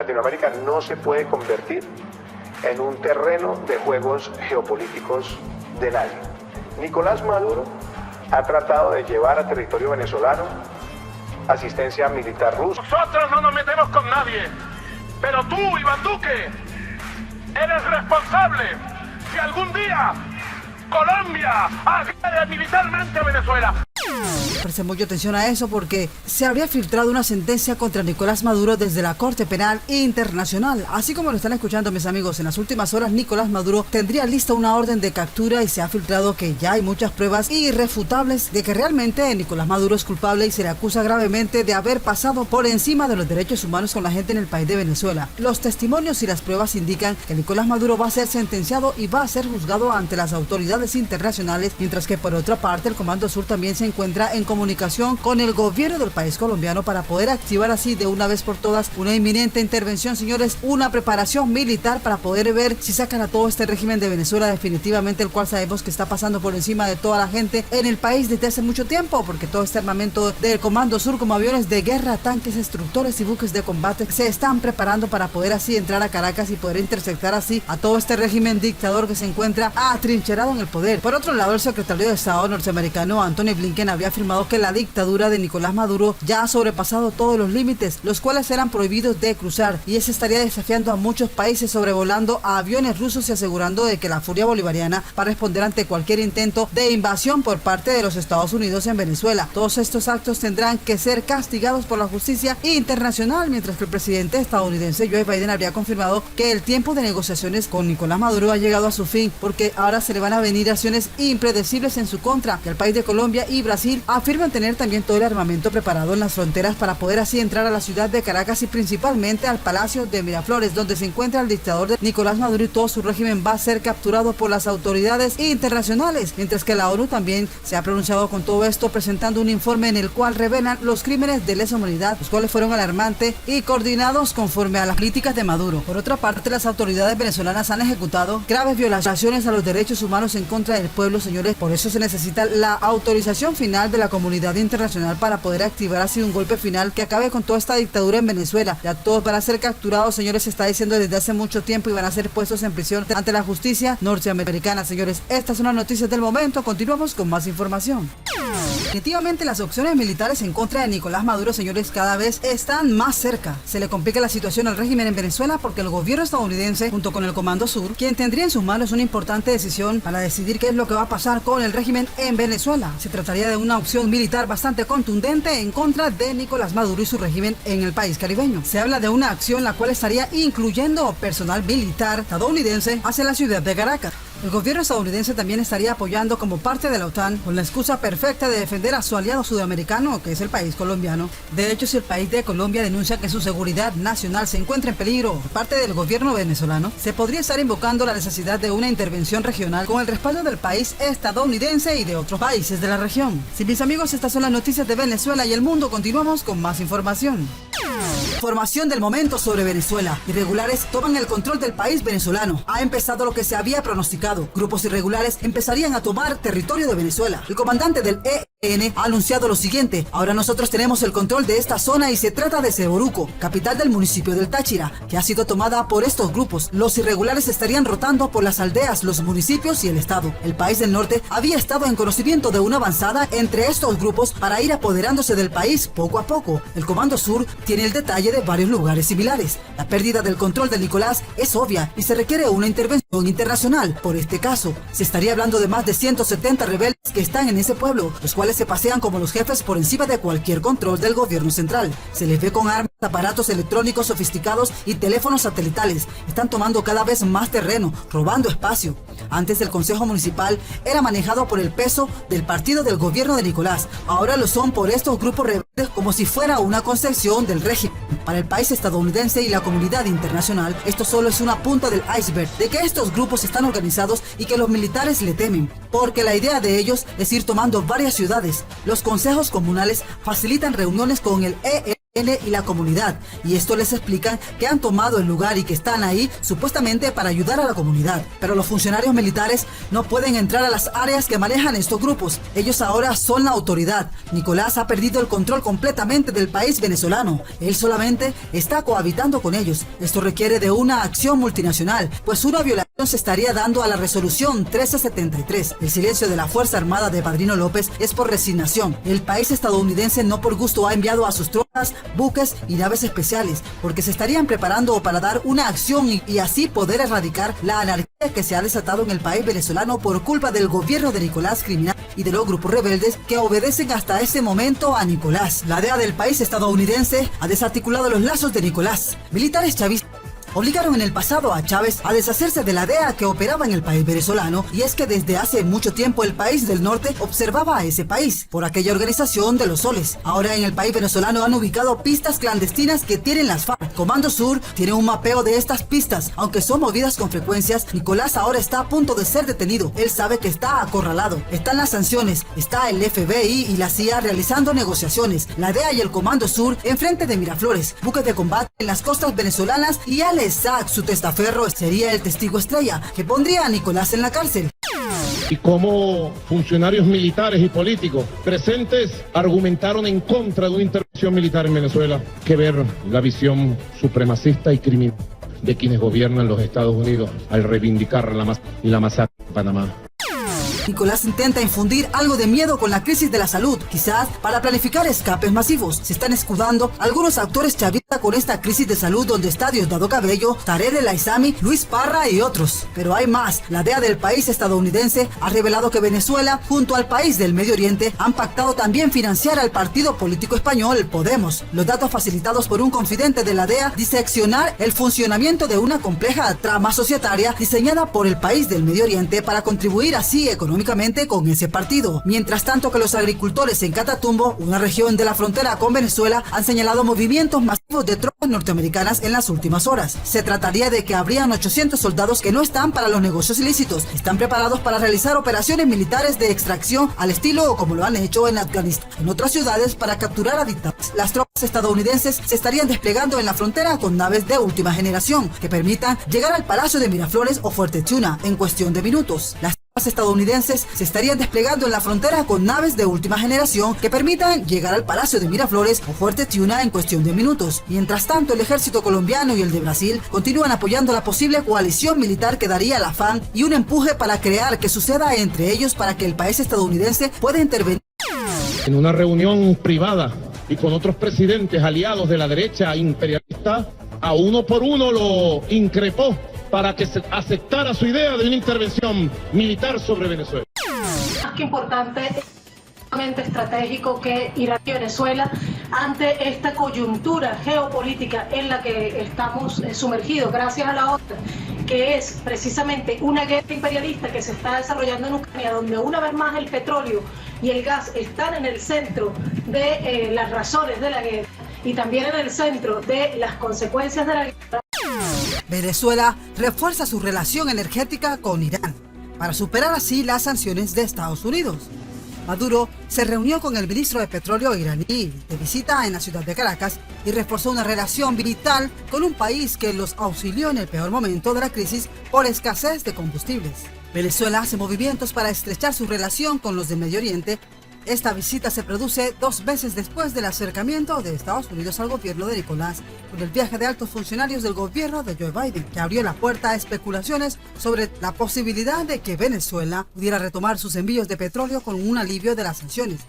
Latinoamérica no se puede convertir en un terreno de juegos geopolíticos de nadie. Nicolás Maduro ha tratado de llevar a territorio venezolano asistencia militar rusa. Nosotros no nos metemos con nadie, pero tú, Iván Duque, eres responsable si algún día Colombia agrede militarmente a Venezuela. Preste mucha atención a eso porque se habría filtrado una sentencia contra Nicolás Maduro desde la Corte Penal Internacional. Así como lo están escuchando, mis amigos, en las últimas horas Nicolás Maduro tendría lista una orden de captura y se ha filtrado que ya hay muchas pruebas irrefutables de que realmente Nicolás Maduro es culpable y se le acusa gravemente de haber pasado por encima de los derechos humanos con la gente en el país de Venezuela. Los testimonios y las pruebas indican que Nicolás Maduro va a ser sentenciado y va a ser juzgado ante las autoridades internacionales, mientras que por otra parte el Comando Sur también se encuentra en comunicación con el gobierno del país colombiano para poder activar así de una vez por todas una inminente intervención, señores, una preparación militar para poder ver si sacan a todo este régimen de Venezuela definitivamente, el cual sabemos que está pasando por encima de toda la gente en el país desde hace mucho tiempo, porque todo este armamento del Comando Sur como aviones de guerra, tanques, instructores y buques de combate se están preparando para poder así entrar a Caracas y poder interceptar así a todo este régimen dictador que se encuentra atrincherado en el poder. Por otro lado, el secretario de Estado norteamericano Antony Blinken había afirmado que la dictadura de Nicolás Maduro ya ha sobrepasado todos los límites, los cuales eran prohibidos de cruzar, y ese estaría desafiando a muchos países sobrevolando a aviones rusos y asegurando de que la furia bolivariana va a responder ante cualquier intento de invasión por parte de los Estados Unidos en Venezuela. Todos estos actos tendrán que ser castigados por la justicia internacional, mientras que el presidente estadounidense Joe Biden habría confirmado que el tiempo de negociaciones con Nicolás Maduro ha llegado a su fin, porque ahora se le van a venir acciones impredecibles en su contra, que el país de Colombia y Brasil afirman tener también todo el armamento preparado en las fronteras para poder así entrar a la ciudad de Caracas y principalmente al Palacio de Miraflores, donde se encuentra el dictador de Nicolás Maduro, y todo su régimen va a ser capturado por las autoridades internacionales, mientras que la ONU también se ha pronunciado con todo esto, presentando un informe en el cual revelan los crímenes de lesa humanidad, los cuales fueron alarmantes y coordinados conforme a las políticas de Maduro. Por otra parte, las autoridades venezolanas han ejecutado graves violaciones a los derechos humanos en contra del pueblo, señores. Por eso se necesita la autorización final de la comunidad internacional para poder activar así un golpe final que acabe con toda esta dictadura en Venezuela. Ya todos van a ser capturados, señores, se está diciendo desde hace mucho tiempo, y van a ser puestos en prisión ante la justicia norteamericana, señores. Estas son las noticias del momento. Continuamos con más información. Definitivamente las opciones militares en contra de Nicolás Maduro, señores, cada vez están más cerca. Se le complica la situación al régimen en Venezuela porque el gobierno estadounidense, junto con el Comando Sur, quien tendría en sus manos una importante decisión para decidir qué es lo que va a pasar con el régimen en Venezuela. Se trataría de una opción militar bastante contundente en contra de Nicolás Maduro y su régimen en el país caribeño. Se habla de una acción la cual estaría incluyendo personal militar estadounidense hacia la ciudad de Caracas. El gobierno estadounidense también estaría apoyando como parte de la OTAN con la excusa perfecta de defender a su aliado sudamericano, que es el país colombiano. De hecho, si el país de Colombia denuncia que su seguridad nacional se encuentra en peligro por parte del gobierno venezolano, se podría estar invocando la necesidad de una intervención regional con el respaldo del país estadounidense y de otros países de la región. Sí, mis amigos, estas son las noticias de Venezuela y el mundo. Continuamos con más información. Información del momento sobre Venezuela. Irregulares toman el control del país venezolano. Ha empezado lo que se había pronosticado. Grupos irregulares empezarían a tomar territorio de Venezuela. El comandante del ELN ha anunciado lo siguiente: ahora nosotros tenemos el control de esta zona y se trata de Ceboruco, capital del municipio del Táchira, que ha sido tomada por estos grupos. Los irregulares estarían rotando por las aldeas, los municipios y el estado. El país del norte había estado en conocimiento de una avanzada entre estos grupos para ir apoderándose del país poco a poco. El Comando Sur tiene el detalle de varios lugares similares. La pérdida del control de Nicolás es obvia y se requiere una intervención internacional. Por este caso, se estaría hablando de más de 170 rebeldes que están en ese pueblo, los cuales se pasean como los jefes por encima de cualquier control del gobierno central. Se les ve con armas, aparatos electrónicos sofisticados y teléfonos satelitales. Están tomando cada vez más terreno, robando espacio. Antes el Consejo Municipal era manejado por el peso del partido del gobierno de Nicolás. Ahora lo son por estos grupos rebeldes como si fuera una concesión del régimen. Para el país estadounidense y la comunidad internacional, esto solo es una punta del iceberg de que estos grupos están organizados y que los militares le temen, porque la idea de ellos es ir tomando varias ciudades. Los consejos comunales facilitan reuniones con el ELN y la comunidad, y esto les explican que han tomado el lugar y que están ahí supuestamente para ayudar a la comunidad, pero los funcionarios militares no pueden entrar a las áreas que manejan estos grupos. Ellos ahora son la autoridad. Nicolás ha perdido el control completamente del país venezolano. Él solamente está cohabitando con ellos. Esto requiere de una acción multinacional, pues una violación se estaría dando a la resolución 1373. El silencio de la Fuerza Armada de Padrino López es por resignación. El país estadounidense no por gusto ha enviado a sus tropas, buques y naves especiales, porque se estarían preparando para dar una acción y así poder erradicar la anarquía que se ha desatado en el país venezolano por culpa del gobierno de Nicolás criminal y de los grupos rebeldes que obedecen hasta ese momento a Nicolás. La DEA del país estadounidense ha desarticulado los lazos de Nicolás. Militares chavistas obligaron en el pasado a Chávez a deshacerse de la DEA que operaba en el país venezolano, y es que desde hace mucho tiempo el país del norte observaba a ese país por aquella organización de los soles. Ahora en el país venezolano han ubicado pistas clandestinas que tienen las FARC. Comando Sur tiene un mapeo de estas pistas, aunque son movidas con frecuencias. Nicolás ahora está a punto de ser detenido. Él sabe que está acorralado. Están las sanciones, está el FBI y la CIA realizando negociaciones, la DEA y el Comando Sur enfrente de Miraflores, buques de combate en las costas venezolanas, y Sack, su testaferro, sería el testigo estrella que pondría a Nicolás en la cárcel. Y como funcionarios militares y políticos presentes argumentaron en contra de una intervención militar en Venezuela, que ver la visión supremacista y criminal de quienes gobiernan los Estados Unidos al reivindicar la masacre en Panamá. Nicolás intenta infundir algo de miedo con la crisis de la salud, quizás para planificar escapes masivos. Se están escudando algunos actores chavistas con esta crisis de salud, donde está Diosdado Cabello, Tarek El Aissami, Luis Parra y otros. Pero hay más. La DEA del país estadounidense ha revelado que Venezuela, junto al país del Medio Oriente, han pactado también financiar al partido político español Podemos. Los datos facilitados por un confidente de la DEA diseccionar el funcionamiento de una compleja trama societaria diseñada por el país del Medio Oriente para contribuir así económicamente con ese partido. Mientras tanto que los agricultores en Catatumbo, una región de la frontera con Venezuela, han señalado movimientos masivos de tropas norteamericanas en las últimas horas. Se trataría de que habrían 800 soldados que no están para los negocios ilícitos, están preparados para realizar operaciones militares de extracción al estilo o como lo han hecho en Afganistán, en otras ciudades, para capturar a dictadores. Las tropas estadounidenses se estarían desplegando en la frontera con naves de última generación que permitan llegar al Palacio de Miraflores o Fuerte Tiuna en cuestión de minutos. Las estadounidenses se estarían desplegando en la frontera con naves de última generación que permitan llegar al Palacio de Miraflores o Fuerte Tiuna en cuestión de minutos. Mientras tanto, el ejército colombiano y el de Brasil continúan apoyando la posible coalición militar que daría la FAN y un empuje para crear que suceda entre ellos para que el país estadounidense pueda intervenir. En una reunión privada y con otros presidentes aliados de la derecha imperialista, a uno por uno lo increpó para que se aceptara su idea de una intervención militar sobre Venezuela. Más que importante, es estratégico que Irán y Venezuela, ante esta coyuntura geopolítica en la que estamos sumergidos gracias a la OTAN, que es precisamente una guerra imperialista que se está desarrollando en Ucrania, donde una vez más el petróleo y el gas están en el centro de las razones de la guerra y también en el centro de las consecuencias de la guerra. Venezuela refuerza su relación energética con Irán para superar así las sanciones de Estados Unidos. Maduro se reunió con el ministro de Petróleo iraní de visita en la ciudad de Caracas y reforzó una relación vital con un país que los auxilió en el peor momento de la crisis por escasez de combustibles. Venezuela hace movimientos para estrechar su relación con los del Medio Oriente. Esta visita se produce 2 meses después del acercamiento de Estados Unidos al gobierno de Nicolás con el viaje de altos funcionarios del gobierno de Joe Biden, que abrió la puerta a especulaciones sobre la posibilidad de que Venezuela pudiera retomar sus envíos de petróleo con un alivio de las sanciones.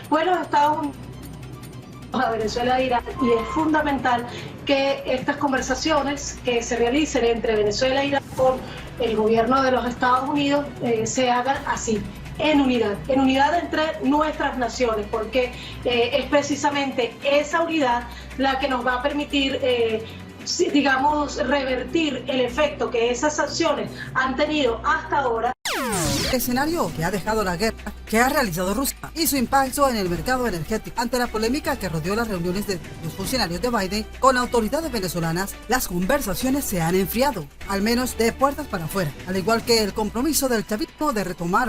Bueno, Estados Unidos a Venezuela e Irán, y es fundamental que estas conversaciones que se realicen entre Venezuela e Irán con el gobierno de los Estados Unidos se hagan así, en unidad entre nuestras naciones, porque es precisamente esa unidad la que nos va a permitir, digamos, revertir el efecto que esas sanciones han tenido hasta ahora. escenario que ha dejado la guerra que ha realizado Rusia y su impacto en el mercado energético. Ante la polémica que rodeó las reuniones de los funcionarios de Biden con autoridades venezolanas, las conversaciones se han enfriado, al menos de puertas para afuera, al igual que el compromiso del chavismo de retomar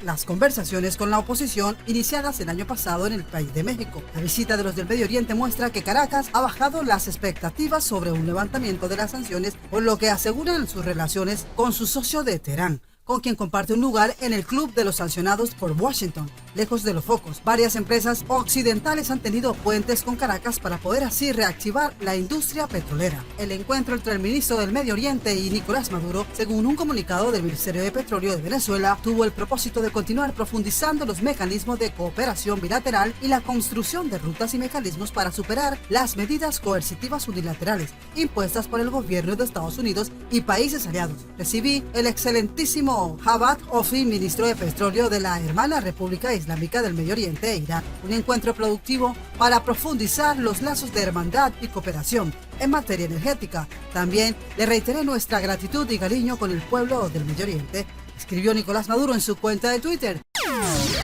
las conversaciones con la oposición iniciadas el año pasado en el país de México. La visita de los del Medio Oriente muestra que Caracas ha bajado las expectativas sobre un levantamiento de las sanciones, por lo que aseguran sus relaciones con su socio de Teherán, con quien comparte un lugar en el club de los sancionados por Washington, lejos de los focos. Varias empresas occidentales han tenido puentes con Caracas para poder así reactivar la industria petrolera. El encuentro entre el ministro del Medio Oriente y Nicolás Maduro, según un comunicado del Ministerio de Petróleo de Venezuela, tuvo el propósito de continuar profundizando los mecanismos de cooperación bilateral y la construcción de rutas y mecanismos para superar las medidas coercitivas unilaterales impuestas por el gobierno de Estados Unidos y países aliados. Recibí el excelentísimo Javad Ofi, ministro de Petróleo de la hermana República Islámica del Medio Oriente e Irán, un encuentro productivo para profundizar los lazos de hermandad y cooperación en materia energética. También le reiteré nuestra gratitud y cariño con el pueblo del Medio Oriente, escribió Nicolás Maduro en su cuenta de Twitter.